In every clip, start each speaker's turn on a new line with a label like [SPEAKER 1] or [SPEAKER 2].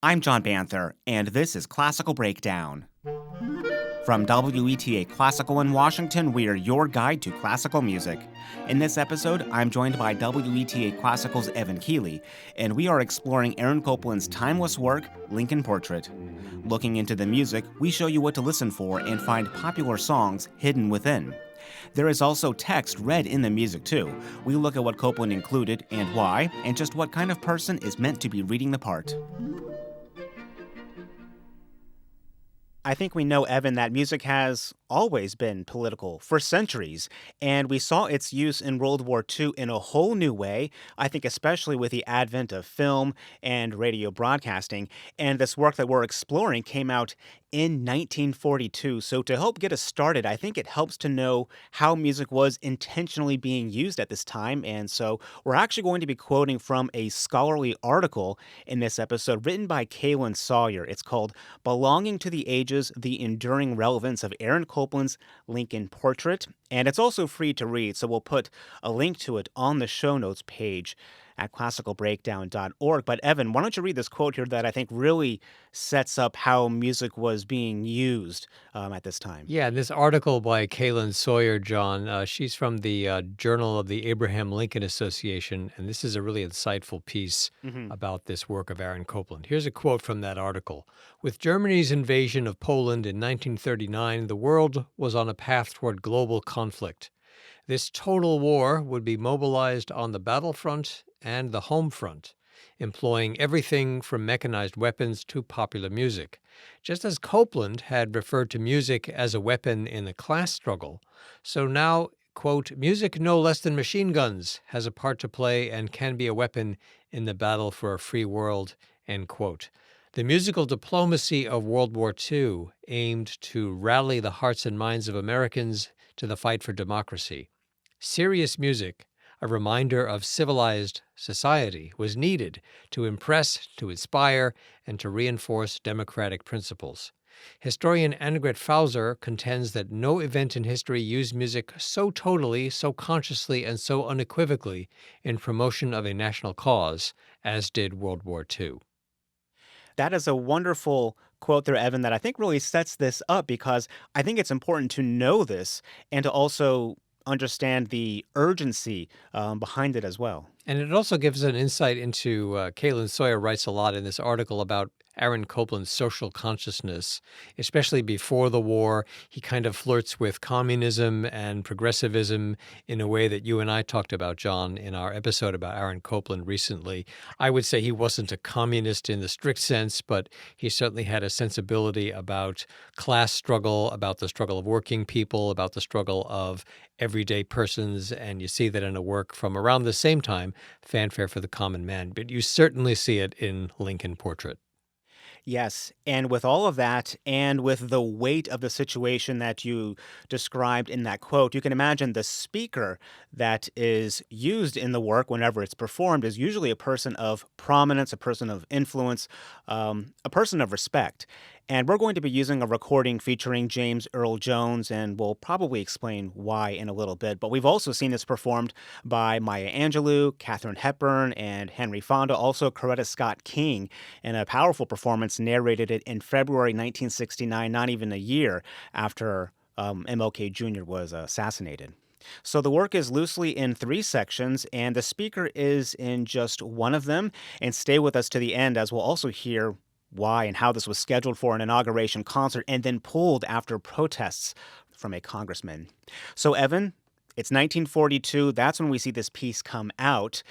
[SPEAKER 1] I'm John Banther, and this is Classical Breakdown. From WETA Classical in Washington, we are your guide to classical music. In this episode, I'm joined by WETA Classical's Evan Keely, and we are exploring Aaron Copland's timeless work, Lincoln Portrait. Looking into the music, we show you what to listen for and find popular songs hidden within. There is also text read in the music, too. We look at what Copland included and why, and just what kind of person is meant to be reading the part. I think we know, Evan, that music has always been political for centuries, and we saw its use in World War II in a whole new way, I think especially with the advent of film and radio broadcasting, and this work that we're exploring came out in 1942. So to help get us started, I think it helps to know how music was intentionally being used at this time, and so we're actually going to be quoting from a scholarly article in this episode written by Kaylin Sawyer. It's called Belonging to the Ages, The Enduring Relevance of Aaron Copland's Lincoln Portrait, and it's also free to read, so we'll put a link to it on the show notes page at classicalbreakdown.org. But Evan, why don't you read this quote here that I think really sets up how music was being used at this time?
[SPEAKER 2] Yeah, this article by Kaylin Sawyer, John, she's from the Journal of the Abraham Lincoln Association, and this is a really insightful piece about this work of Aaron Copland. Here's a quote from that article. With Germany's invasion of Poland in 1939, the world was on a path toward global conflict. This total war would be mobilized on the battlefront and the home front, employing everything from mechanized weapons to popular music. Just as Copland had referred to music as a weapon in the class struggle, so now, quote, music no less than machine guns has a part to play and can be a weapon in the battle for a free world, end quote. The musical diplomacy of World War II aimed to rally the hearts and minds of Americans to the fight for democracy. Serious music, a reminder of civilized society, was needed to impress, to inspire, and to reinforce democratic principles. Historian Annegret Fauser contends that no event in history used music so totally, so consciously, and so unequivocally in promotion of a national cause as did World War II.
[SPEAKER 1] That is a wonderful quote there, Evan, that I think really sets this up because I think it's important to know this and to also understand the urgency behind it as well.
[SPEAKER 2] And it also gives an insight into, Kaylin Sawyer writes a lot in this article about Aaron Copland's social consciousness, especially before the war. He kind of flirts with communism and progressivism in a way that you and I talked about, John, in our episode about Aaron Copland recently. I would say he wasn't a communist in the strict sense, but he certainly had a sensibility about class struggle, about the struggle of working people, about the struggle of everyday persons, and you see that in a work from around the same time, Fanfare for the Common Man. But you certainly see it in Lincoln Portrait.
[SPEAKER 1] Yes, and with all of that, and with the weight of the situation that you described in that quote, you can imagine the speaker that is used in the work whenever it's performed is usually a person of prominence, a person of influence, a person of respect. And we're going to be using a recording featuring James Earl Jones, and we'll probably explain why in a little bit. But we've also seen this performed by Maya Angelou, Katharine Hepburn, and Henry Fonda, also Coretta Scott King, in a powerful performance narrated it in February 1969, not even a year after MLK Jr. was assassinated. So the work is loosely in 3 sections, and the speaker is in just one of them. And stay with us to the end, as we'll also hear why and how this was scheduled for an inauguration concert and then pulled after protests from a congressman. So, Evan, it's 1942. That's when we see this piece come out.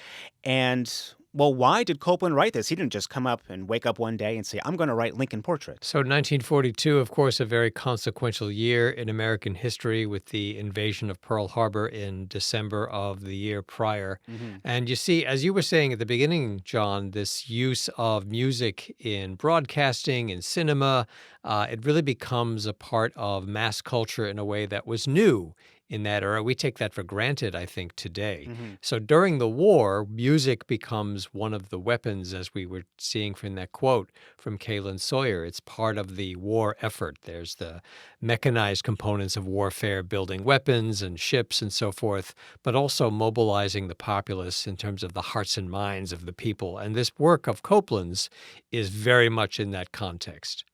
[SPEAKER 1] And, well, why did Copland write this? He didn't just come up and wake up one day and say, I'm going to write Lincoln Portrait.
[SPEAKER 2] So 1942, of course, a very consequential year in American history with the invasion of Pearl Harbor in December of the year prior. And you see, as you were saying at the beginning, John, this use of music in broadcasting, in cinema, it really becomes a part of mass culture in a way that was new in that era. We take that for granted, I think, today.
[SPEAKER 1] Hmm.
[SPEAKER 2] So during the war, music becomes one of the weapons, as we were seeing from that quote from Kaylin Sawyer. It's part of the war effort. There's the mechanized components of warfare, building weapons and ships and so forth, but also mobilizing the populace in terms of the hearts and minds of the people. And this work of Copland's is very much in that context.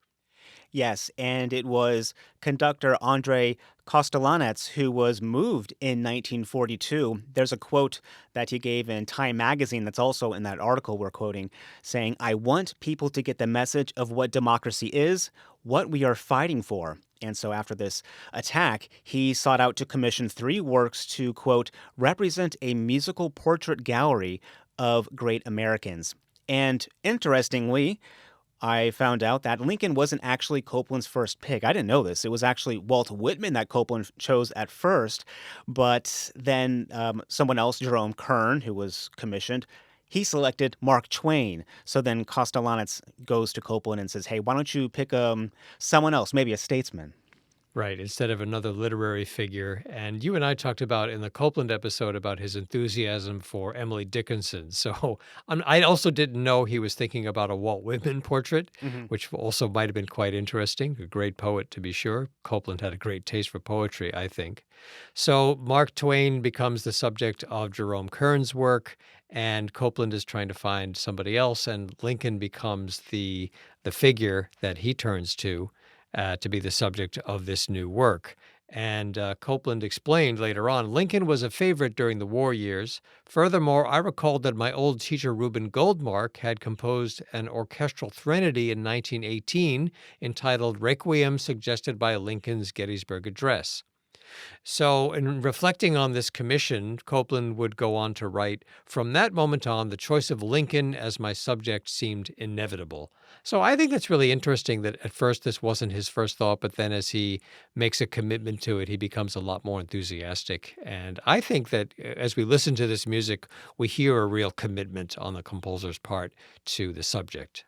[SPEAKER 1] Yes, and it was conductor Andrei Kostelanetz who was moved in 1942. There's a quote that he gave in Time magazine that's also in that article we're quoting, saying, "I want people to get the message of what democracy is, what we are fighting for." And so after this attack, he sought out to commission three works to, quote, represent a musical portrait gallery of great Americans. And interestingly, I found out that Lincoln wasn't actually Copland's first pick. I didn't know this. It was actually Walt Whitman that Copland chose at first, but then someone else, Jerome Kern, who was commissioned, he selected Mark Twain. So then Kostelanetz goes to Copland and says, "Hey, why don't you pick someone else, maybe a statesman?"
[SPEAKER 2] Right, instead of another literary figure. And you and I talked about in the Copeland episode about his enthusiasm for Emily Dickinson. So I also didn't know he was thinking about a Walt Whitman portrait,
[SPEAKER 1] Hmm.
[SPEAKER 2] which also might have been quite interesting. A great poet, to be sure. Copeland had a great taste for poetry, I think. So Mark Twain becomes the subject of Jerome Kern's work, and Copeland is trying to find somebody else, and Lincoln becomes the figure that he turns to be the subject of this new work. And Copeland explained later on, Lincoln was a favorite during the war years. Furthermore, I recalled that my old teacher Reuben Goldmark had composed an orchestral threnody in 1918 entitled Requiem, suggested by Lincoln's Gettysburg Address. So, in reflecting on this commission, Copeland would go on to write, from that moment on, the choice of Lincoln as my subject seemed inevitable. So, I think that's really interesting that at first this wasn't his first thought, but then as he makes a commitment to it, he becomes a lot more enthusiastic. And I think that as we listen to this music, we hear a real commitment on the composer's part to the subject.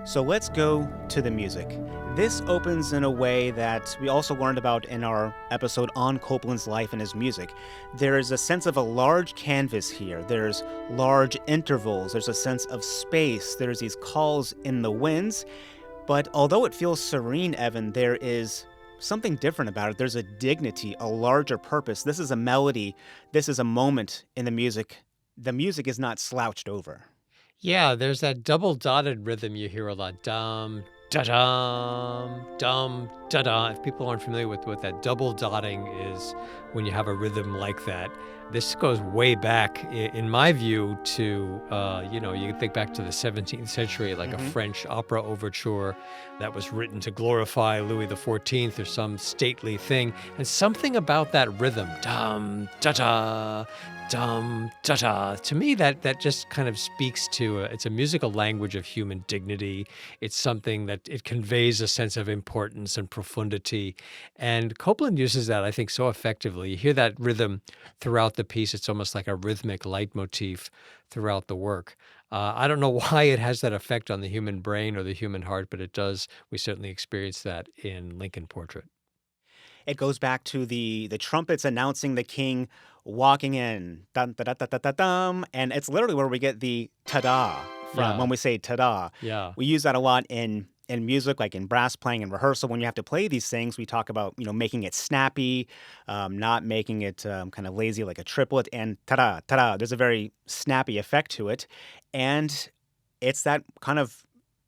[SPEAKER 1] So let's go to the music. This opens in a way that we also learned about in our episode on Copland's life and his music. There is a sense of a large canvas here. There's large intervals. There's a sense of space. There's these calls in the winds. But although it feels serene, Evan, there is something different about it. There's a dignity, a larger purpose. This is a melody. This is a moment in the music. The music is not slouched over.
[SPEAKER 2] Yeah, there's that double dotted rhythm you hear a lot. Dum, da da. If people aren't familiar with what that double dotting is when you have a rhythm like that, this goes way back, in my view, to, you can think back to the 17th century, like a
[SPEAKER 1] Hmm.
[SPEAKER 2] French opera overture that was written to glorify Louis XIV or some stately thing. And something about that rhythm, dum da da, to me that just kind of speaks to it's a musical language of human dignity. It's something that it conveys a sense of importance and profundity, and Copeland uses that, I think, so effectively. You hear that rhythm throughout the piece. It's almost like a rhythmic leitmotif throughout the work. I don't know why it has that effect on the human brain or the human heart, but it does. We certainly experience that in Lincoln Portrait.
[SPEAKER 1] It goes back to the trumpets announcing the king walking in, dun da da da da da dum, and it's literally where we get the ta-da from.
[SPEAKER 2] Yeah,
[SPEAKER 1] When we say ta-da,
[SPEAKER 2] yeah.
[SPEAKER 1] we use that a lot in music, like in brass playing and rehearsal. When you have to play these things, we talk about making it snappy, not making it kind of lazy like a triplet. And ta-da, ta-da, there's a very snappy effect to it, and it's that kind of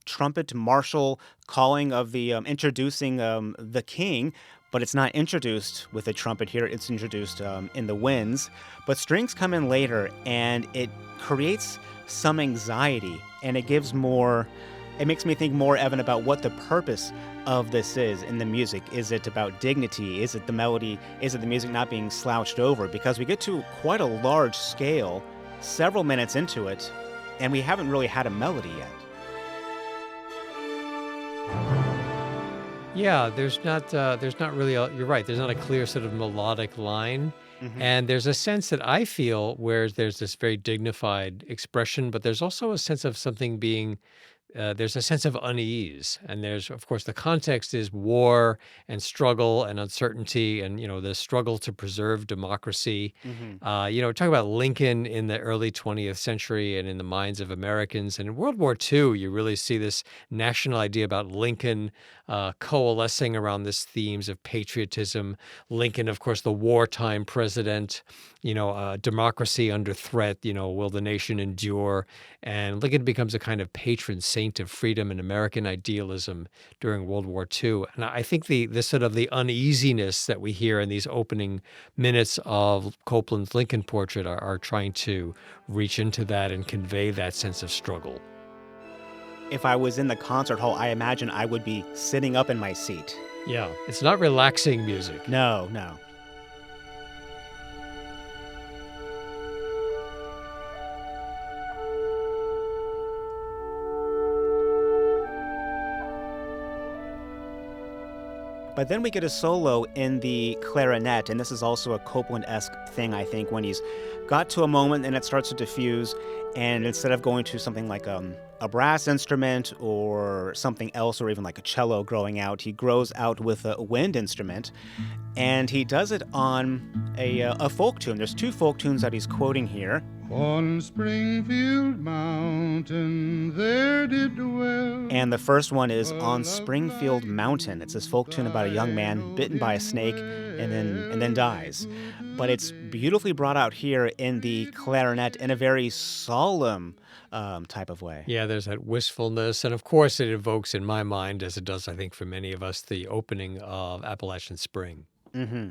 [SPEAKER 1] trumpet martial calling of the introducing the king, but it's not introduced with a trumpet here. It's introduced in the winds, but strings come in later, and it creates some anxiety, and it gives more. It makes me think more, Evan, about what the purpose of this is in the music. Is it about dignity? Is it the melody? Is it the music not being slouched over? Because we get to quite a large scale, several minutes into it, and we haven't really had a melody yet.
[SPEAKER 2] Yeah, there's not really you're right. There's not a clear sort of melodic line.
[SPEAKER 1] Hmm.
[SPEAKER 2] And there's a sense that I feel where there's this very dignified expression, but there's also a sense of something being there's a sense of unease, and there's, of course, the context is war and struggle and uncertainty, and the struggle to preserve democracy.
[SPEAKER 1] Hmm.
[SPEAKER 2] Talk about Lincoln in the early 20th century and in the minds of Americans, and in World War II, you really see this national idea about Lincoln coalescing around this themes of patriotism. Lincoln, of course, the wartime president. Democracy under threat. Will the nation endure? And Lincoln becomes a kind of patron saint of freedom and American idealism during World War II. And I think the sort of the uneasiness that we hear in these opening minutes of Copland's Lincoln portrait are trying to reach into that and convey that sense of struggle.
[SPEAKER 1] If I was in the concert hall, I imagine I would be sitting up in my seat.
[SPEAKER 2] Yeah, it's not relaxing music.
[SPEAKER 1] No, no. But then we get a solo in the clarinet, and this is also a Copland-esque thing, I think, when he's got to a moment and it starts to diffuse, and instead of going to something like a brass instrument or something else, or even like a cello growing out, he grows out with a wind instrument, and he does it on a folk tune. There's two folk tunes that he's quoting here.
[SPEAKER 3] On Springfield Mountain there did dwell.
[SPEAKER 1] And the first one is On Springfield Mountain. It's this folk tune about a young man bitten by a snake and then dies. But it's beautifully brought out here in the clarinet in a very solemn type of way.
[SPEAKER 2] Yeah, there's that wistfulness. And of course, it evokes in my mind, as it does, I think, for many of us, the opening of Appalachian Spring.
[SPEAKER 1] Hmm.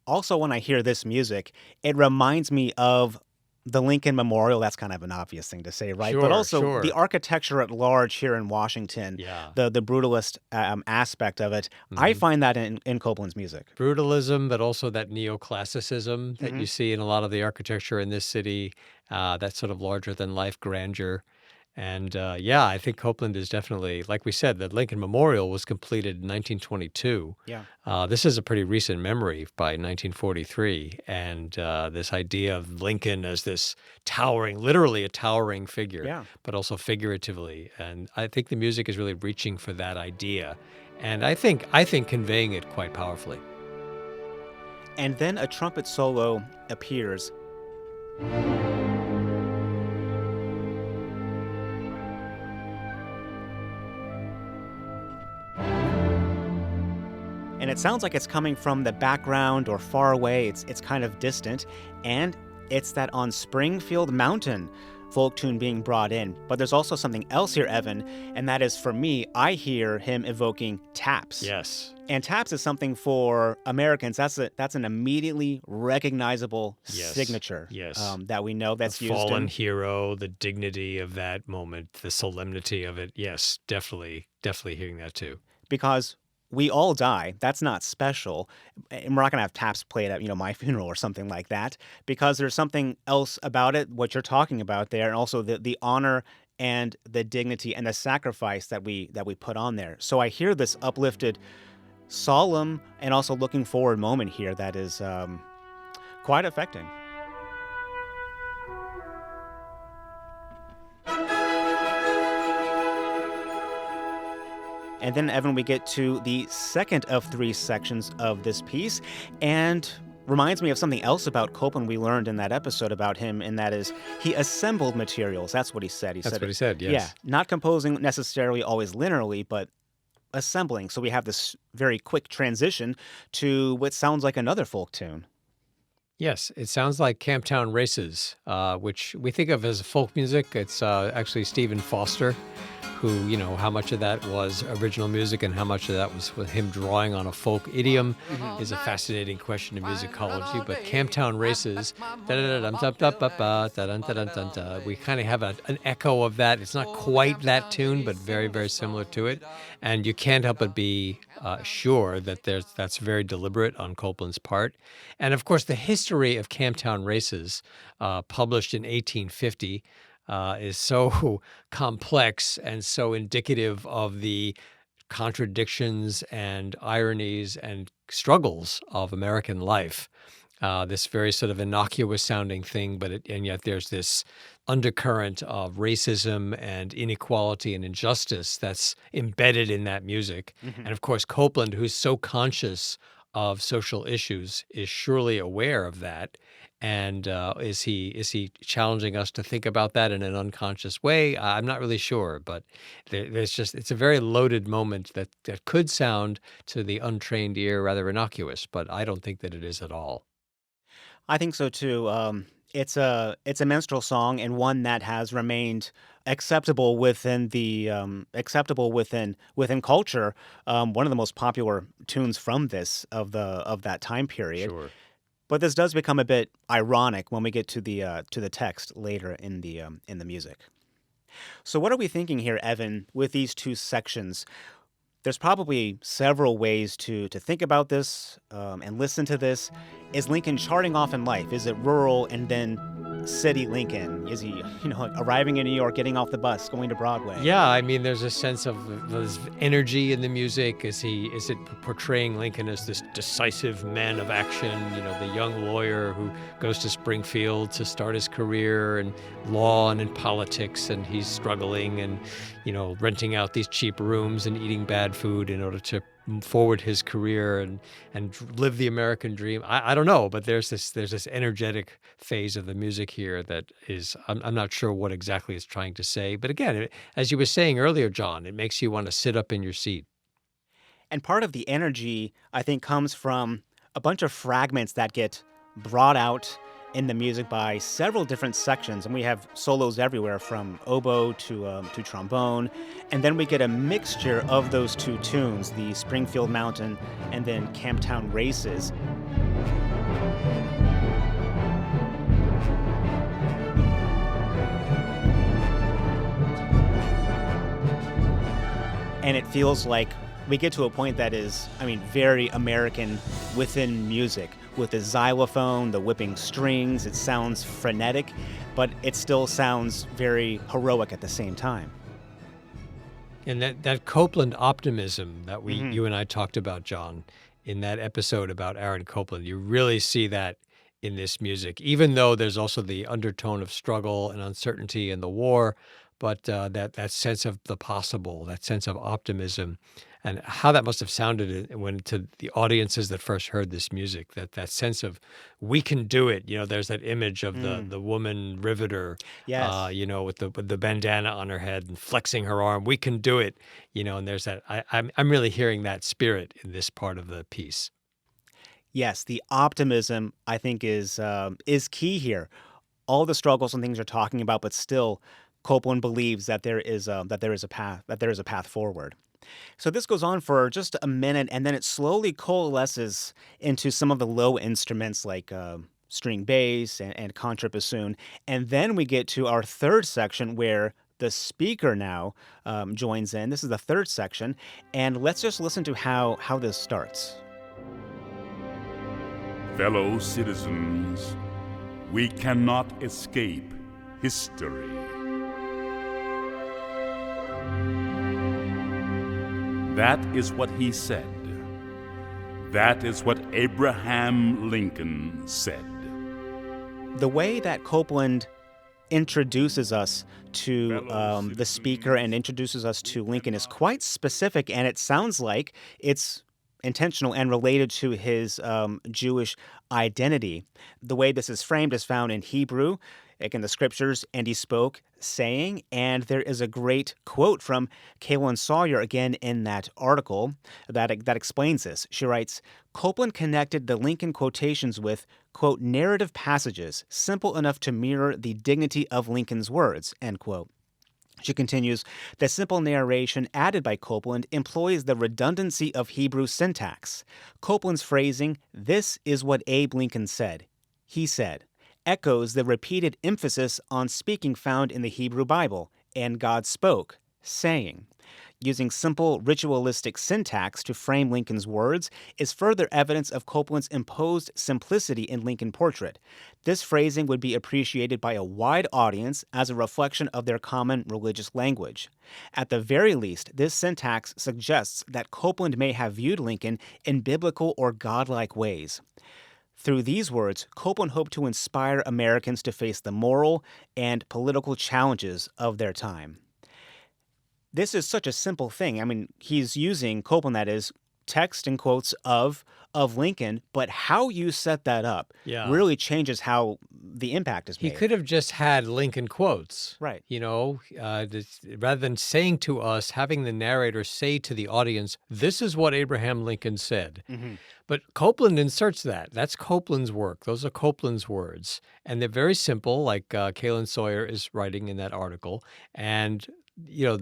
[SPEAKER 1] Also, when I hear this music, it reminds me of the Lincoln Memorial. That's kind of an obvious thing to say, right? But
[SPEAKER 2] Sure,
[SPEAKER 1] also
[SPEAKER 2] sure.
[SPEAKER 1] the architecture at large here in Washington,
[SPEAKER 2] Yeah.
[SPEAKER 1] the brutalist aspect of it. I find that in Copland's music.
[SPEAKER 2] Brutalism, but also that neoclassicism that you see in a lot of the architecture in this city, that sort of larger than life grandeur. And I think Copland is definitely, like we said, the Lincoln Memorial was completed in 1922.
[SPEAKER 1] Yeah.
[SPEAKER 2] This is a pretty recent memory by 1943. And this idea of Lincoln as this towering, literally a towering figure,
[SPEAKER 1] Yeah.
[SPEAKER 2] but also figuratively. And I think the music is really reaching for that idea. And I think conveying it quite powerfully.
[SPEAKER 1] And then a trumpet solo appears. And it sounds like it's coming from the background or far away. It's kind of distant. And it's that On Springfield Mountain folk tune being brought in. But there's also something else here, Evan, and that is, for me, I hear him evoking taps.
[SPEAKER 2] Yes.
[SPEAKER 1] And taps is something for Americans. That's an immediately recognizable signature.
[SPEAKER 2] Yes.
[SPEAKER 1] That we know that's
[SPEAKER 2] The
[SPEAKER 1] used
[SPEAKER 2] fallen
[SPEAKER 1] in.
[SPEAKER 2] hero, the dignity of that moment, the solemnity of it. Yes, definitely hearing that too.
[SPEAKER 1] Because we all die. That's not special. And we're not going to have taps played at, my funeral or something like that, because there's something else about it, what you're talking about there, and also the honor and the dignity and the sacrifice that we put on there. So I hear this uplifted, solemn, and also looking forward moment here that is quite affecting. And then, Evan, we get to the second of three sections of this piece, and reminds me of something else about Copland we learned in that episode about him, and that is he assembled materials. That's what he said.
[SPEAKER 2] That's what he said, yes.
[SPEAKER 1] Yeah, not composing necessarily always linearly, but assembling. So we have this very quick transition to what sounds like another folk tune.
[SPEAKER 2] Yes, it sounds like Camptown Races, which we think of as folk music. It's actually Stephen Foster, who, how much of that was original music and how much of that was with him drawing on a folk idiom is a fascinating question in musicology. But Camptown Races, we kind of have an echo of that. It's not quite that tune, but very, very similar to it. And you can't help but be sure that that's very deliberate on Copland's part. And of course, the history of Camptown Races, published in 1850, is so complex and so indicative of the contradictions and ironies and struggles of American life. this very sort of innocuous sounding thing, and yet there's this undercurrent of racism and inequality and injustice that's embedded in that music.
[SPEAKER 1] Hmm.
[SPEAKER 2] And of course, Copeland, who's so conscious of social issues, is surely aware of that. And is he challenging us to think about that in an unconscious way? I'm not really sure, but it's a very loaded moment that could sound to the untrained ear rather innocuous, but I don't think that it is at all.
[SPEAKER 1] I think so too. It's a minstrel song and one that has remained acceptable within culture. One of the most popular tunes from this of that time period.
[SPEAKER 2] Sure.
[SPEAKER 1] But this does become a bit ironic when we get to the text later in the music. So what are we thinking here, Evan, with these two sections? There's probably several ways to think about this and listen to this. Is Lincoln charting off in life? Is it rural and then city Lincoln? Is he, like arriving in New York, getting off the bus, going to Broadway?
[SPEAKER 2] Yeah, I mean, there's a sense of this energy in the music. Is it portraying Lincoln as this decisive man of action? The young lawyer who goes to Springfield to start his career in law and in politics, and he's struggling and renting out these cheap rooms and eating bad food in order to forward his career and live the American dream. I don't know, but there's this energetic phase of the music here that is I'm not sure what exactly it's trying to say. But again, as you were saying earlier, John, it makes you want to sit up in your seat.
[SPEAKER 1] And part of the energy, I think, comes from a bunch of fragments that get brought out in the music by several different sections. And we have solos everywhere from oboe to trombone. And then we get a mixture of those two tunes, the Springfield Mountain and then Camptown Races. And it feels like we get to a point that is, very American within music. With the xylophone, the whipping strings, it sounds frenetic, but it still sounds very heroic at the same time.
[SPEAKER 2] And that Copland optimism that you and I talked about, John, in that episode about Aaron Copland, you really see that in this music, even though there's also the undertone of struggle and uncertainty in the war, but that sense of the possible, that sense of optimism, and how that must have sounded when to the audiences that first heard this music, that sense of we can do it. There's that image of the woman riveter,
[SPEAKER 1] Yes.
[SPEAKER 2] with the bandana on her head and flexing her arm. We can do it, and there's that. I'm really hearing that spirit in this part of the piece.
[SPEAKER 1] Yes, the optimism I think is key here. All the struggles and things you're talking about, but still, Copeland believes that there is a path forward. So this goes on for just a minute, and then it slowly coalesces into some of the low instruments like string bass and contrabassoon, and then we get to our third section where the speaker now joins in. This is the third section, and let's just listen to how this starts.
[SPEAKER 4] Fellow citizens, we cannot escape history. That is what he said. That is what Abraham Lincoln said.
[SPEAKER 1] The way that Copeland introduces us to the speaker and introduces us to Lincoln is quite specific, and it sounds like it's intentional and related to his Jewish identity. The way this is framed is found in Hebrew, like in the scriptures, and he spoke, saying, and there is a great quote from Kaylin Sawyer again in that article that explains this. She writes, Copeland connected the Lincoln quotations with, quote, narrative passages, simple enough to mirror the dignity of Lincoln's words, end quote. She continues, the simple narration added by Copland employs the redundancy of Hebrew syntax. Copland's phrasing, this is what Abe Lincoln said, he said, echoes the repeated emphasis on speaking found in the Hebrew Bible, and God spoke, saying. Using simple ritualistic syntax to frame Lincoln's words is further evidence of Copland's imposed simplicity in Lincoln Portrait. This phrasing would be appreciated by a wide audience as a reflection of their common religious language. At the very least, this syntax suggests that Copland may have viewed Lincoln in biblical or godlike ways. Through these words, Copland hoped to inspire Americans to face the moral and political challenges of their time. This is such a simple thing. I mean, he's using Copland, that is, text and quotes of Lincoln, but how you set that up
[SPEAKER 2] Yeah.
[SPEAKER 1] really changes how the impact is
[SPEAKER 2] He
[SPEAKER 1] made.
[SPEAKER 2] could have just had Lincoln quotes.
[SPEAKER 1] Right.
[SPEAKER 2] Rather than saying to us, having the narrator say to the audience, this is what Abraham Lincoln said.
[SPEAKER 1] Mm-hmm.
[SPEAKER 2] But Copland inserts that. That's Copland's work. Those are Copland's words. And they're very simple, like Kaylin Sawyer is writing in that article. And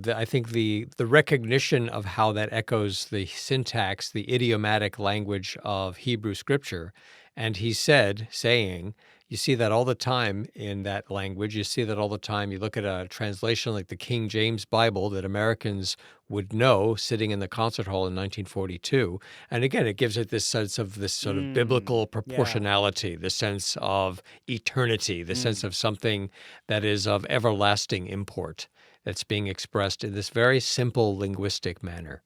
[SPEAKER 2] I think the recognition of how that echoes the syntax, the idiomatic language of Hebrew scripture. And he saying, you see that all the time in that language. You see that all the time. You look at a translation like the King James Bible that Americans would know sitting in the concert hall in 1942. And again, it gives it this sense of this sort of biblical proportionality, the sense of eternity, the sense of something that is of everlasting import that's being expressed in this very simple linguistic manner.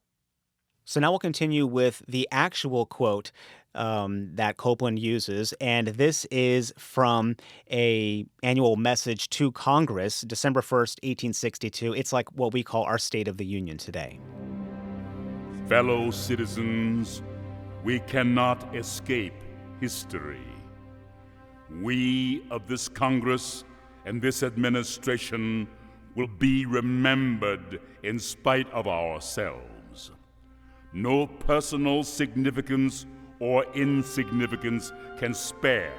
[SPEAKER 1] So now we'll continue with the actual quote that Copland uses, and this is from a annual message to Congress, December 1st, 1862. It's like what we call our State of the Union today.
[SPEAKER 4] Fellow citizens, we cannot escape history. We of this Congress and this administration will be remembered in spite of ourselves. No personal significance or insignificance can spare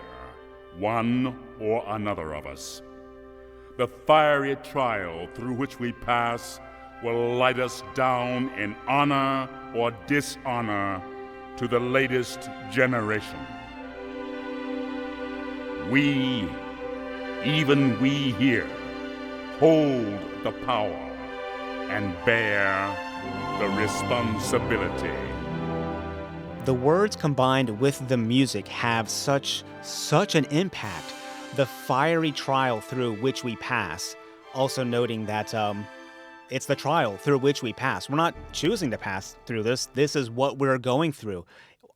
[SPEAKER 4] one or another of us. The fiery trial through which we pass will light us down in honor or dishonor to the latest generation. We, even we here, hold the power and bear the responsibility.
[SPEAKER 1] The words combined with the music have such an impact. The fiery trial through which we pass, also noting that it's the trial through which we pass. We're not choosing to pass through this. This is what we're going through,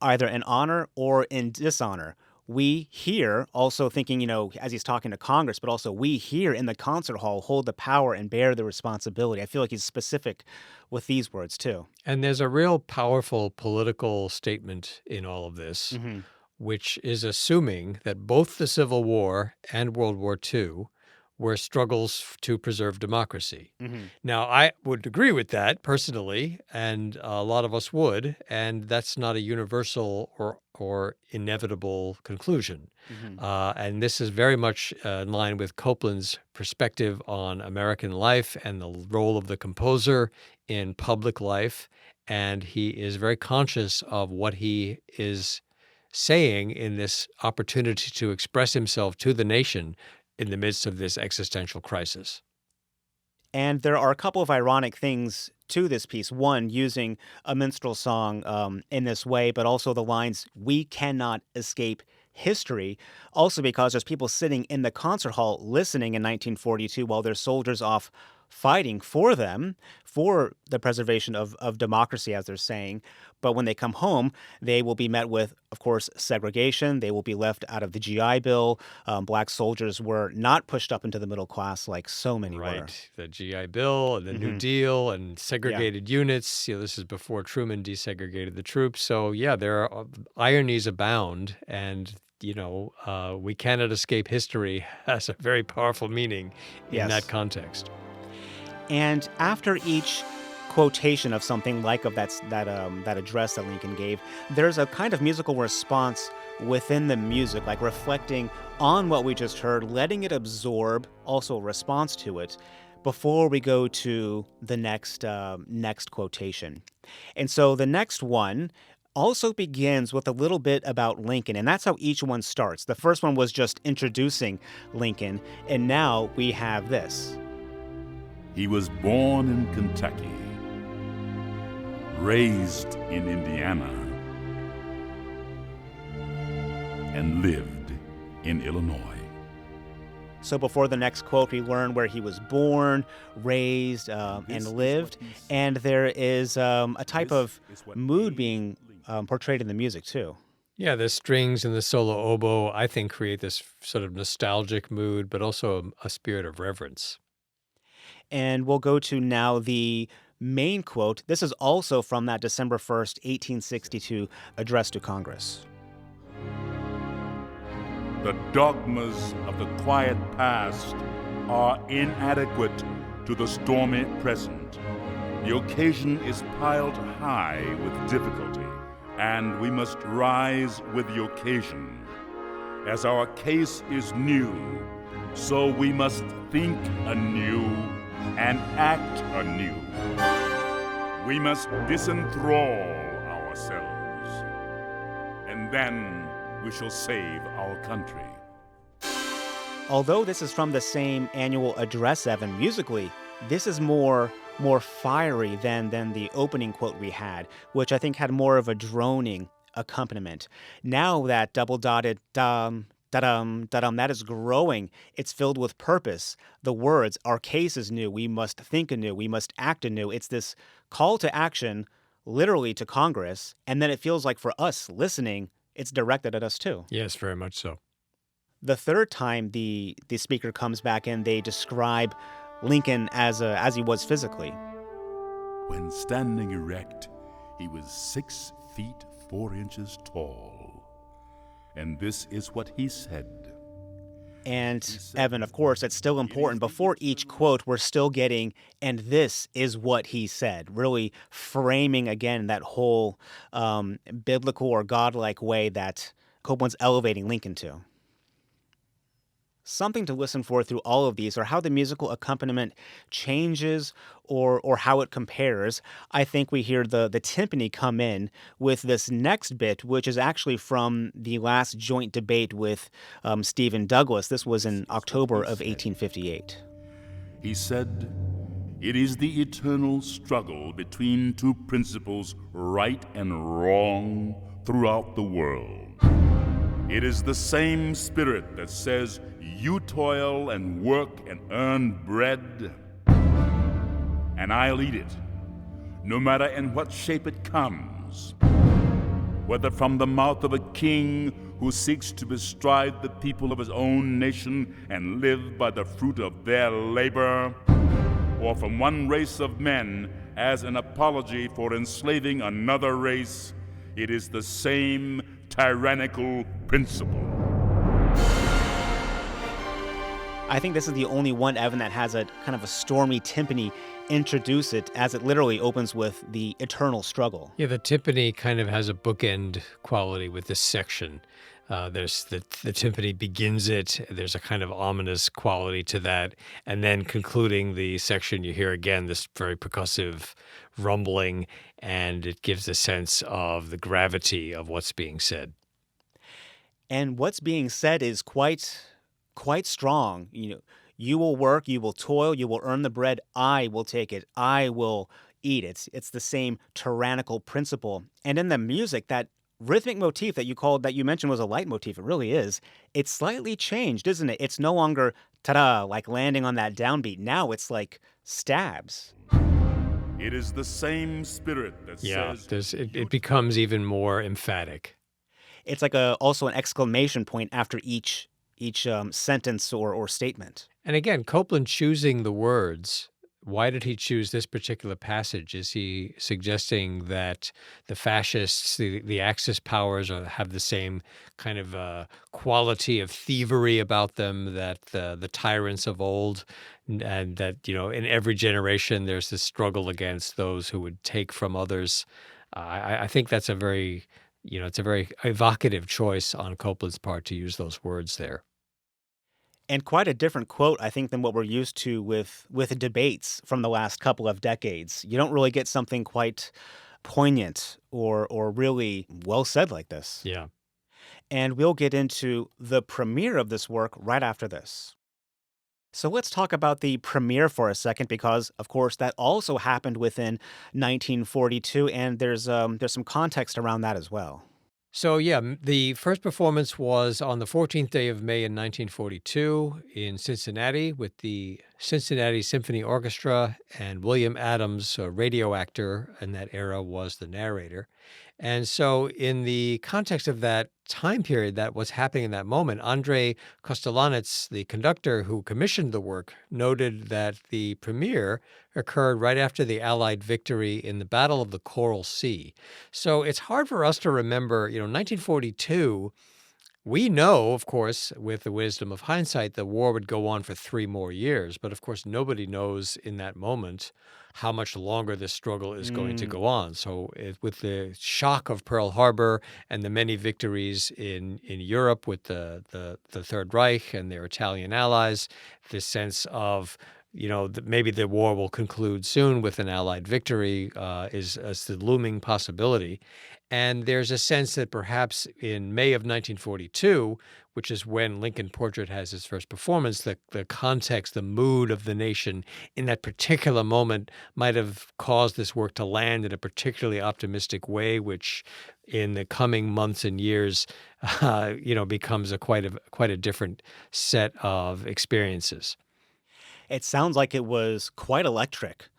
[SPEAKER 1] either in honor or in dishonor. We here, also thinking, as he's talking to Congress, but also we here in the concert hall hold the power and bear the responsibility. I feel like he's specific with these words, too.
[SPEAKER 2] And there's a real powerful political statement in all of this, which is assuming that both the Civil War and World War II were struggles to preserve democracy. Now, I would agree with that personally, and a lot of us would, and that's not a universal or inevitable conclusion. And this is very much in line with Copland's perspective on American life and the role of the composer in public life. And he is very conscious of what he is saying in this opportunity to express himself to the nation in the midst of this existential crisis.
[SPEAKER 1] And there are a couple of ironic things to this piece. One, using a minstrel song in this way, but also the lines, "We cannot escape history," also because there's people sitting in the concert hall listening in 1942 while their soldiers off fighting for them, for the preservation of democracy, as they're saying. But when they come home, they will be met with, of course, segregation. They will be left out of the GI Bill. Black soldiers were not pushed up into the middle class like so many were.
[SPEAKER 2] Right. The GI Bill and the New Deal and segregated units. This is before Truman desegregated the troops. So, yeah, there are ironies abound. And, we cannot escape history has a very powerful meaning in that context.
[SPEAKER 1] And after each quotation of something like that address that Lincoln gave, there's a kind of musical response within the music, like reflecting on what we just heard, letting it absorb, also a response to it, before we go to the next quotation. And so the next one also begins with a little bit about Lincoln, and that's how each one starts. The first one was just introducing Lincoln, and now we have this.
[SPEAKER 4] He was born in Kentucky, raised in Indiana, and lived in Illinois.
[SPEAKER 1] So before the next quote, we learn where he was born, raised, and lived. And there is a type of mood being portrayed in the music, too.
[SPEAKER 2] Yeah, the strings and the solo oboe, I think, create this sort of nostalgic mood, but also a spirit of reverence.
[SPEAKER 1] And we'll go to now the main quote. This is also from that December 1st, 1862 address to Congress.
[SPEAKER 4] The dogmas of the quiet past are inadequate to the stormy present. The occasion is piled high with difficulty, and we must rise with the occasion. As our case is new, so we must think anew and act anew. We must disenthrall ourselves, and then we shall save our country.
[SPEAKER 1] Although this is from the same annual address, Evan, musically, this is more fiery than the opening quote we had, which I think had more of a droning accompaniment. Now that double dotted da-dum, da-dum, that is growing. It's filled with purpose. The words, our case is new. We must think anew. We must act anew. It's this call to action, literally to Congress. And then it feels like for us listening, it's directed at us too.
[SPEAKER 2] Yes, very much so.
[SPEAKER 1] The third time the speaker comes back in, they describe Lincoln as he was physically.
[SPEAKER 4] When standing erect, he was 6 feet 4 inches tall. And this is what he said.
[SPEAKER 1] And Evan, of course, it's still important. Before each quote, we're still getting, and this is what he said, really framing again that whole biblical or godlike way that Copland's elevating Lincoln to. Something to listen for through all of these are how the musical accompaniment changes or how it compares. I think we hear the timpani come in with this next bit, which is actually from the last joint debate with Stephen Douglas. This was in October of 1858.
[SPEAKER 4] He said, "It is the eternal struggle between two principles, right and wrong, throughout the world. It is the same spirit that says, you toil and work and earn bread, and I'll eat it, no matter in what shape it comes, whether from the mouth of a king who seeks to bestride the people of his own nation and live by the fruit of their labor, or from one race of men as an apology for enslaving another race. It is the same tyrannical principle."
[SPEAKER 1] I think this is the only one, Evan, that has a kind of a stormy timpani introduce it, as it literally opens with the eternal struggle.
[SPEAKER 2] Yeah, the timpani kind of has a bookend quality with this section. There's the timpani begins it. There's a kind of ominous quality to that. And then concluding the section, you hear again this very percussive rumbling, and it gives a sense of the gravity of what's being said.
[SPEAKER 1] And what's being said is quite strong. You will work, you will toil, you will earn the bread. I will take it. I will eat it. It's the same tyrannical principle. And in the music, that rhythmic motif that you mentioned was a leitmotif. It really is. It's slightly changed, isn't it? It's no longer ta-da, like landing on that downbeat. Now it's like stabs.
[SPEAKER 4] It is the same spirit that says...
[SPEAKER 2] it becomes even more emphatic.
[SPEAKER 1] It's like also an exclamation point after each sentence or statement.
[SPEAKER 2] And again, Copland choosing the words. Why did he choose this particular passage? Is he suggesting that the fascists, the Axis powers, have the same kind of quality of thievery about them that the tyrants of old, and that, in every generation there's this struggle against those who would take from others? I think that's a very evocative choice on Copland's part to use those words there.
[SPEAKER 1] And quite a different quote, I think, than what we're used to with debates from the last couple of decades. You don't really get something quite poignant or really well said like this.
[SPEAKER 2] Yeah.
[SPEAKER 1] And we'll get into the premiere of this work right after this. So let's talk about the premiere for a second, because, of course, that also happened within 1942, and there's some context around that as well.
[SPEAKER 2] So, yeah, the first performance was on the 14th day of May in 1942 in Cincinnati with the Cincinnati Symphony Orchestra, and William Adams, a radio actor in that era, was the narrator. And so, in the context of that time period, that was happening in that moment, Andrei Kostelanetz, the conductor who commissioned the work, noted that the premiere occurred right after the Allied victory in the Battle of the Coral Sea. So it's hard for us to remember, 1942. We know, of course, with the wisdom of hindsight, the war would go on for 3 more years. But of course, nobody knows in that moment how much longer this struggle is going to
[SPEAKER 1] Mm.
[SPEAKER 2] go on. So, with the shock of Pearl Harbor and the many victories in Europe with the Third Reich and their Italian allies, this sense of that maybe the war will conclude soon with an Allied victory is the looming possibility. And there's a sense that perhaps in May of 1942, which is when Lincoln Portrait has its first performance, the context, the mood of the nation in that particular moment might have caused this work to land in a particularly optimistic way, which in the coming months and years, becomes quite a different set of experiences.
[SPEAKER 1] It sounds like it was quite electric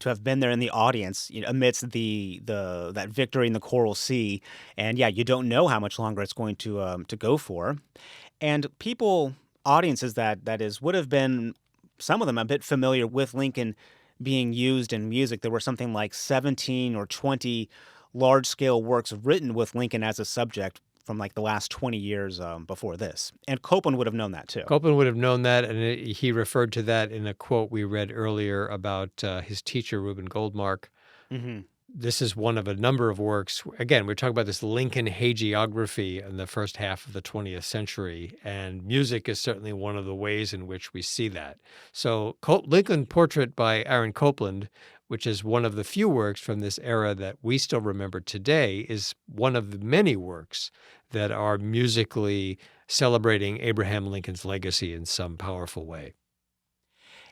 [SPEAKER 1] to have been there in the audience, amidst the that victory in the Coral Sea, and yeah, you don't know how much longer it's going to go for, and audiences that is would have been some of them a bit familiar with Lincoln being used in music. There were something like 17 or 20 large scale works written with Lincoln as a subject from like the last 20 years before this, and Copeland would have known that too.
[SPEAKER 2] Copland would have known that, and he referred to that in a quote we read earlier about his teacher, Reuben Goldmark.
[SPEAKER 1] Hmm.
[SPEAKER 2] This is one of a number of works. Again, we're talking about this Lincoln hagiography in the first half of the 20th century, and music is certainly one of the ways in which we see that. So, Lincoln Portrait by Aaron Copland, which is one of the few works from this era that we still remember today, is one of the many works that are musically celebrating Abraham Lincoln's legacy in some powerful way.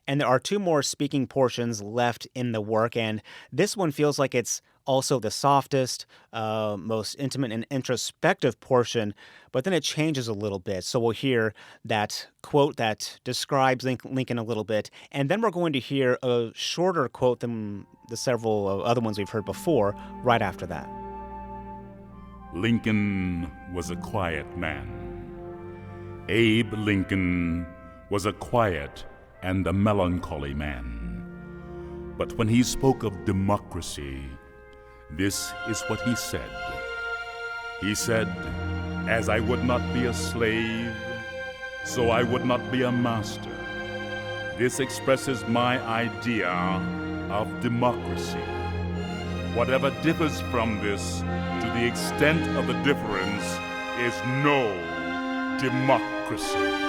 [SPEAKER 1] And there are two more speaking portions left in the work, and this one feels like it's also the softest, most intimate and introspective portion, but then it changes a little bit. So we'll hear that quote that describes Lincoln a little bit, and then we're going to hear a shorter quote than the several other ones we've heard before right after that.
[SPEAKER 4] Lincoln was a quiet man. Abe Lincoln was a quiet and a melancholy man. But when he spoke of democracy, this is what he said. He said, "As I would not be a slave, so I would not be a master." This expresses my idea of democracy. Whatever differs from this, to the extent of the difference, is no democracy.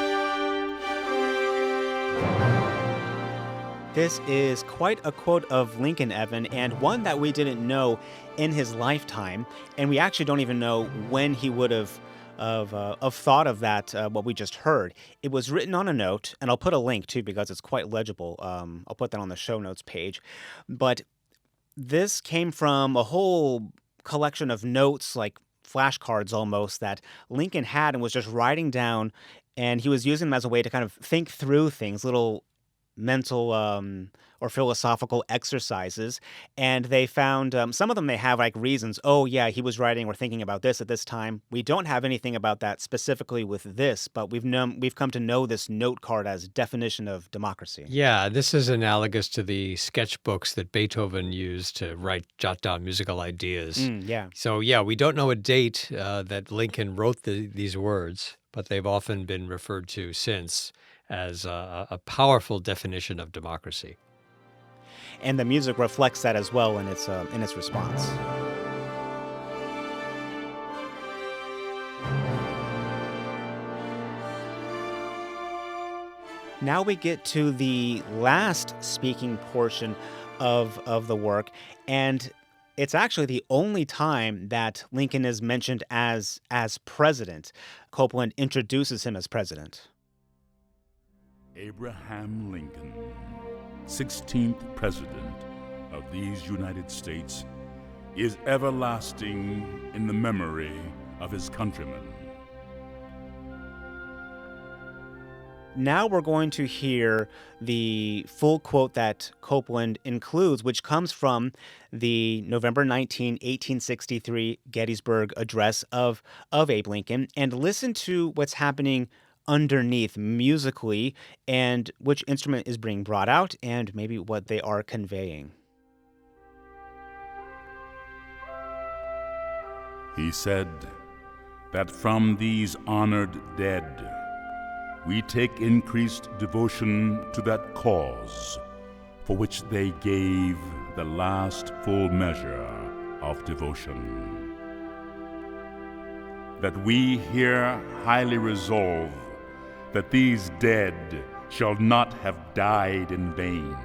[SPEAKER 1] This is quite a quote of Lincoln, Evan, and one that we didn't know in his lifetime, and we actually don't even know when he would have of thought of that, what we just heard. It was written on a note, and I'll put a link too because it's quite legible. I'll put that on the show notes page. But this came from a whole collection of notes, like flashcards almost, that Lincoln had and was just writing down, and he was using them as a way to kind of think through things, little mental or philosophical exercises. And they found some of them, they have like reasons. Oh yeah, he was writing or thinking about this at this time. We don't have anything about that specifically with this, but we've come to know this note card as definition of democracy.
[SPEAKER 2] Yeah, this is analogous to the sketchbooks that Beethoven used to jot down musical ideas.
[SPEAKER 1] Yeah.
[SPEAKER 2] So yeah, we don't know a date that Lincoln wrote these words, but they've often been referred to since as a powerful definition of democracy.
[SPEAKER 1] And the music reflects that as well in its response. Now we get to the last speaking portion of the work, and it's actually the only time that Lincoln is mentioned as president. Copland introduces him as president.
[SPEAKER 4] Abraham Lincoln, 16th President of these United States, is everlasting in the memory of his countrymen.
[SPEAKER 1] Now we're going to hear the full quote that Copland includes, which comes from the November 19, 1863 Gettysburg Address of Abe Lincoln, and listen to what's happening underneath musically and which instrument is being brought out and maybe what they are conveying.
[SPEAKER 4] He said that from these honored dead, we take increased devotion to that cause for which they gave the last full measure of devotion. That we here highly resolve that these dead shall not have died in vain,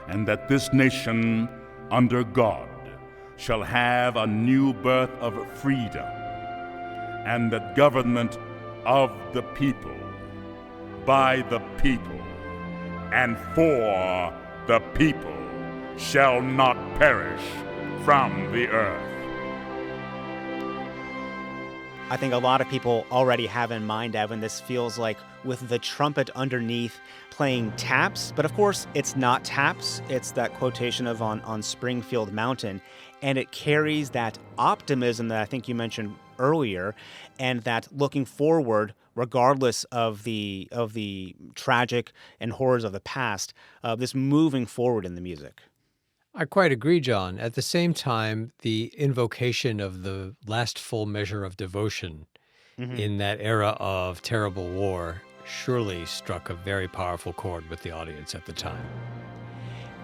[SPEAKER 4] and that this nation under God shall have a new birth of freedom, and that government of the people, by the people, and for the people shall not perish from the earth.
[SPEAKER 1] I think a lot of people already have in mind, Evan, this feels like with the trumpet underneath playing taps, but of course it's not taps, it's that quotation of on Springfield Mountain, and it carries that optimism that I think you mentioned earlier, and that looking forward, regardless of the tragic and horrors of the past, this moving forward in the music.
[SPEAKER 2] I quite agree, John. At the same time, the invocation of the last full measure of devotion in that era of terrible war surely struck a very powerful chord with the audience at the time.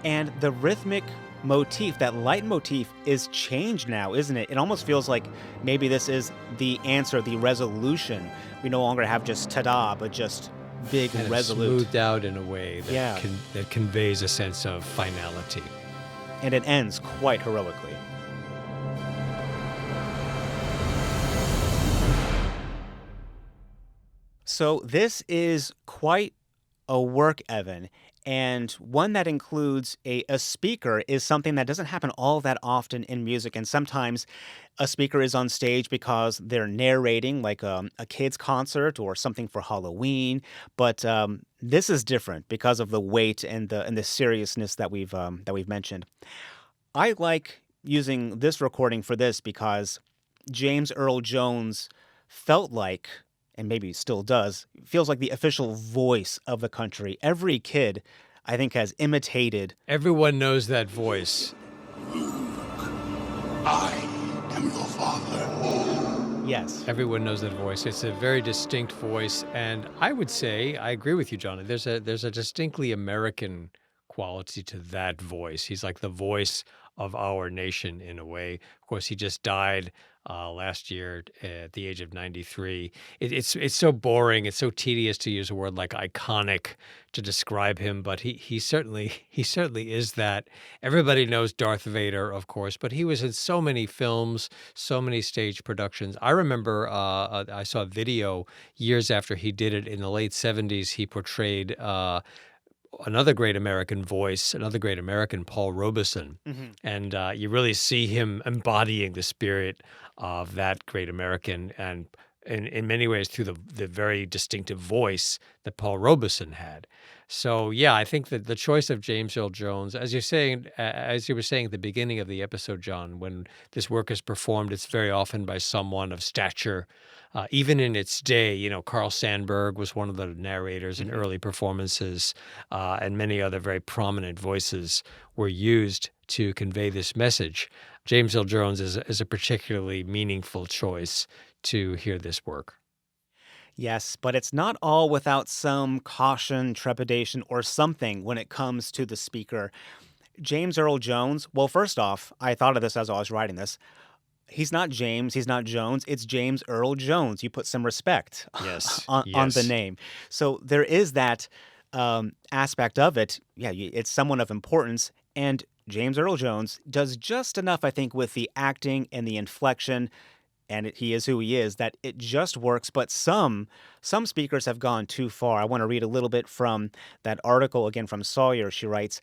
[SPEAKER 1] And the rhythmic motif, that leitmotif, is changed now, isn't it? It almost feels like maybe this is the answer, the resolution. We no longer have just ta-da, but just big,
[SPEAKER 2] Kind of
[SPEAKER 1] resolute.
[SPEAKER 2] smoothed out in a way that,
[SPEAKER 1] Yeah.
[SPEAKER 2] that conveys a sense of finality.
[SPEAKER 1] And it ends quite heroically. So this is quite a work, Evan, and one that includes a speaker is something that doesn't happen all that often in music. And sometimes a speaker is on stage because they're narrating, like a kid's concert or something for Halloween. But this is different because of the weight and the seriousness that we've mentioned. I like using this recording for this because James Earl Jones felt like, and maybe still does, feels like the official voice of the country. Every kid, I think, has imitated.
[SPEAKER 2] Everyone knows that voice.
[SPEAKER 5] I am your father.
[SPEAKER 1] Yes.
[SPEAKER 2] Everyone knows that voice. It's a very distinct voice, and I would say I agree with you, John. There's a distinctly American quality to that voice. He's like the voice of our nation in a way. Of course, he just died last year at the age of 93. It's so boring. It's so tedious to use a word like iconic to describe him, but he certainly is that. Everybody knows Darth Vader, of course, but he was in so many films, so many stage productions. I remember I saw a video years after he did it in the late 70s. He portrayed another great American voice, another great American, Paul Robeson. And you really see him embodying the spirit of that great American, and in many ways through the very distinctive voice that Paul Robeson had. So yeah, I think that the choice of James Earl Jones, as you were saying at the beginning of the episode, John, when this work is performed, it's very often by someone of stature. Even in its day, Carl Sandburg was one of the narrators in early performances, and many other very prominent voices were used to convey this message. James Earl Jones is a particularly meaningful choice to hear this work.
[SPEAKER 1] Yes, but it's not all without some caution, trepidation, or something when it comes to the speaker. James Earl Jones, well, first off, I thought of this as I was writing this. He's not James, he's not Jones, it's James Earl Jones. You put some respect
[SPEAKER 2] Yes,
[SPEAKER 1] on the
[SPEAKER 2] yes.
[SPEAKER 1] name. So there is that aspect of it. Yeah, it's someone of importance. And James Earl Jones does just enough, I think, with the acting and the inflection, and he is who he is, that it just works. But some speakers have gone too far. I want to read a little bit from that article, again, from Sawyer. She writes,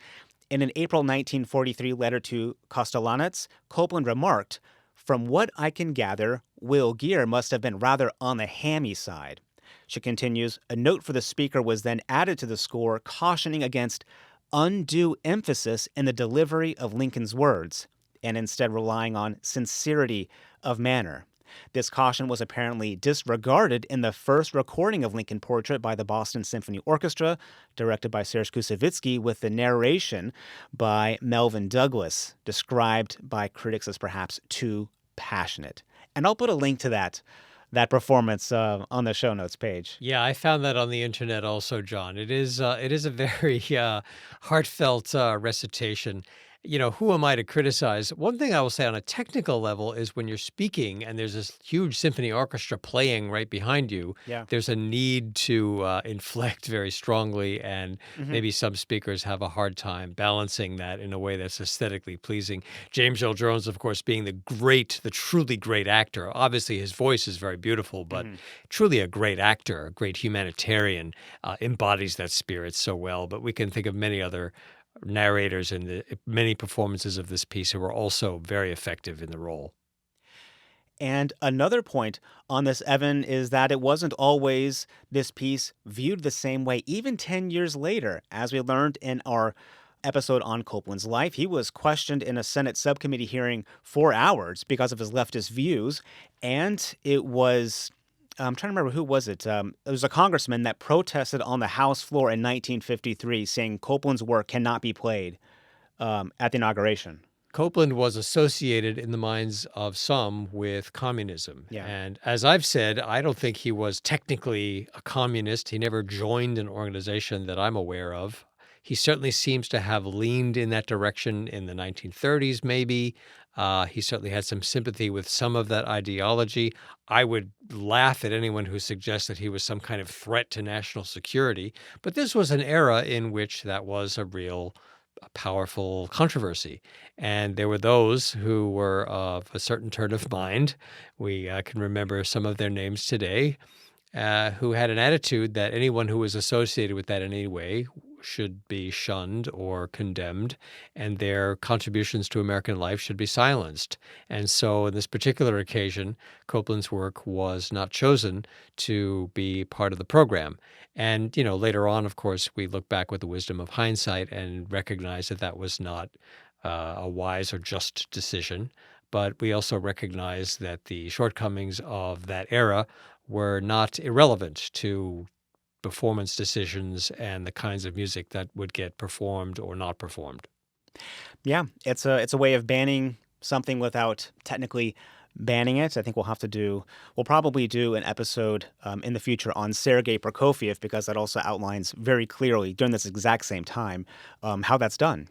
[SPEAKER 1] in an April 1943 letter to Kostelanetz, Copland remarked, "From what I can gather, Will Geer must have been rather on the hammy side. She continues, a note for the speaker was then added to the score cautioning against undue emphasis in the delivery of Lincoln's words, and instead relying on sincerity of manner. This caution was apparently disregarded in the first recording of Lincoln Portrait by the Boston Symphony Orchestra, directed by Serge Koussevitzky, with the narration by Melvin Douglas, described by critics as perhaps too passionate. And I'll put a link to that performance on the show notes page.
[SPEAKER 2] Yeah, I found that on the internet also, John. It is a very heartfelt recitation. Who am I to criticize? One thing I will say on a technical level is when you're speaking and there's this huge symphony orchestra playing right behind you,
[SPEAKER 1] Yeah.
[SPEAKER 2] there's a need to inflect very strongly, and maybe some speakers have a hard time balancing that in a way that's aesthetically pleasing. James Earl Jones, of course, being the truly great actor. Obviously, his voice is very beautiful, but truly a great actor, a great humanitarian, embodies that spirit so well. But we can think of many other narrators in the many performances of this piece who were also very effective in the role.
[SPEAKER 1] And another point on this, Evan, is that it wasn't always this piece viewed the same way, even 10 years later. As we learned in our episode on Copland's life, he was questioned in a Senate subcommittee hearing for hours because of his leftist views. And it was, I'm trying to remember who was it. It was a congressman that protested on the House floor in 1953 saying Copland's work cannot be played at the inauguration.
[SPEAKER 2] Copland was associated in the minds of some with communism.
[SPEAKER 1] Yeah.
[SPEAKER 2] And as I've said, I don't think he was technically a communist. He never joined an organization that I'm aware of. He certainly seems to have leaned in that direction in the 1930s, maybe. He certainly had some sympathy with some of that ideology. I would laugh at anyone who suggests that he was some kind of threat to national security. But this was an era in which that was a real powerful controversy. And there were those who were of a certain turn of mind. We can remember some of their names today, who had an attitude that anyone who was associated with that in any way should be shunned or condemned, and their contributions to American life should be silenced. And so in this particular occasion, Copland's work was not chosen to be part of the program. And, later on, of course, we look back with the wisdom of hindsight and recognize that that was not a wise or just decision. But we also recognize that the shortcomings of that era were not irrelevant to performance decisions and the kinds of music that would get performed or not performed.
[SPEAKER 1] Yeah, it's a way of banning something without technically banning it. I think we'll probably do an episode in the future on Sergei Prokofiev, because that also outlines very clearly during this exact same time how that's done.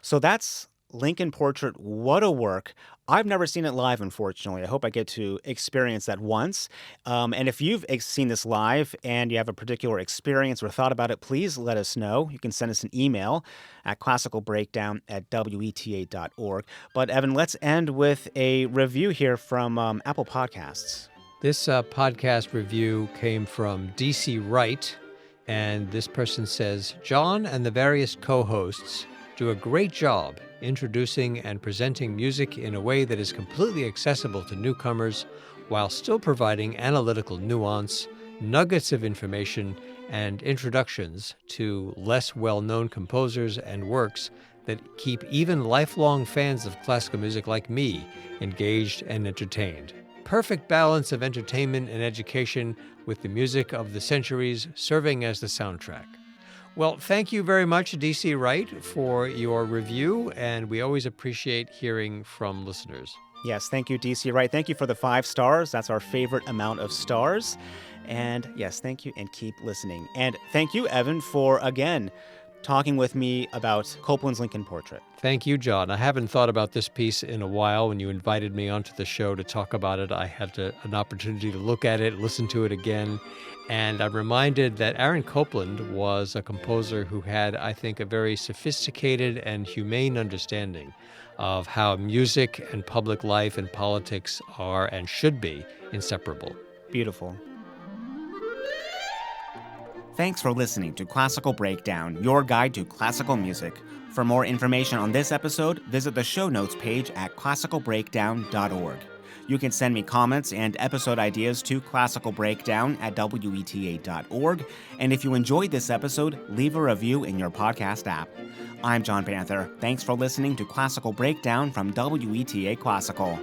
[SPEAKER 1] So that's Lincoln Portrait. What a work. I've never seen it live, unfortunately. I hope I get to experience that once. And if you've seen this live and you have a particular experience or thought about it, please let us know. You can send us an email at classicalbreakdown@weta.org. But Evan, let's end with a review here from Apple Podcasts.
[SPEAKER 2] This podcast review came from DC Wright, and this person says, John and the various co-hosts do a great job introducing and presenting music in a way that is completely accessible to newcomers while still providing analytical nuance, nuggets of information, and introductions to less well-known composers and works that keep even lifelong fans of classical music like me engaged and entertained. Perfect balance of entertainment and education with the music of the centuries serving as the soundtrack. Well, thank you very much, DC Wright, for your review, and we always appreciate hearing from listeners.
[SPEAKER 1] Yes, thank you, DC Wright. Thank you for the 5 stars. That's our favorite amount of stars. And yes, thank you, and keep listening. And thank you, Evan, for, again, talking with me about Copland's Lincoln Portrait.
[SPEAKER 2] Thank you, John. I haven't thought about this piece in a while. When you invited me onto the show to talk about it, I had an opportunity to look at it, listen to it again. And I'm reminded that Aaron Copland was a composer who had, I think, a very sophisticated and humane understanding of how music and public life and politics are and should be inseparable.
[SPEAKER 1] Beautiful. Thanks for listening to Classical Breakdown, your guide to classical music. For more information on this episode, visit the show notes page at classicalbreakdown.org. You can send me comments and episode ideas to classicalbreakdown@weta.org. And if you enjoyed this episode, leave a review in your podcast app. I'm John Banther. Thanks for listening to Classical Breakdown from WETA Classical.